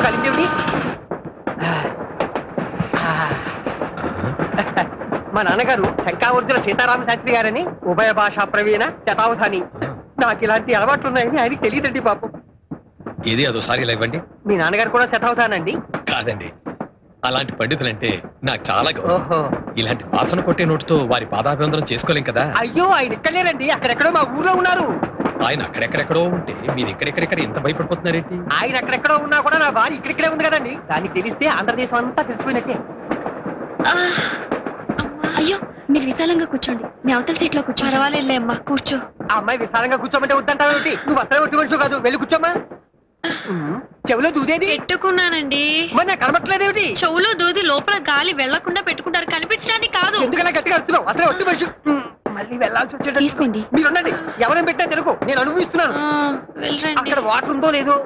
కలిందేవిడి మా నాన్నగారు శంకావర్జున సీతారామ శాస్త్రి గారని ఉభయ భాషా ప్రవీణ శతావధాని. నాకు ఇలాంటి అలవాట్లు ఉన్నాయని ఆయనకి తెలియదండి పాపం. ఏది అదోసారి ఇలా ఇవ్వండి. మీ నాన్నగారు కూడా శతావధానండి? కాదండి, అలాంటి పండితులంటే నాకు చాలా గౌరవం. ఓహో, ఇలాంటి వాసన కొట్టే నోటితో వారి పాదాభివందనం చేసుకోలేం కదా. అయ్యో ఆయన ఇక్కడ లేరండి, అక్కడెక్కడో మా ఊర్లో ఉన్నారు. ఆయన అక్కడెక్కడెక్కడో ఉంటే మీరు ఇక్కడెక్కడెక్కడ ఎంత భయపడిపోతున్నారేంటి? ఆయన అక్కడెక్కడో ఉన్నా కూడా నా భార్య ఇక్కడిక్కడే ఉంది కదండి. దానికి తెలిస్తే ఆంధ్రదేశం అంతా తెలిసిపోయినట్టే. అయ్యో మీరు విశాలంగా కూర్చోండి, నేను అవతల సీట్ లో కూర్చో. పర్వాలేదులే అమ్మా, కూర్చో. ఆ అమ్మాయి విశాలంగా కూర్చోమంటే వద్దంటావేమిటి? నువ్వు అసలు ఒట్టి మనిషి కాదు, వెళ్ళి కూర్చోమ్మా. చెవులో దూదేది పెట్టుకున్నానండి. మరి నాకు కనబట్టలేదేమిటి? చెవులో దూది లోపల గాలి వెళ్లకుండా పెట్టుకుంటారు, కనిపించడానికి కాదు. ఎందుకలా గట్టిగా అడుగుతున్నావు? అసలు ఒట్టి మనిషి. మళ్ళీ వెళ్ళాల్సి వచ్చేటట్టు. తీసుకోండి. మీరుండండి, ఎవరైనా పెట్టా తెలుగు, నేను అనుభవిస్తున్నాను. వెళ్ళండి. అక్కడ వాటర్ ఉందో లేదో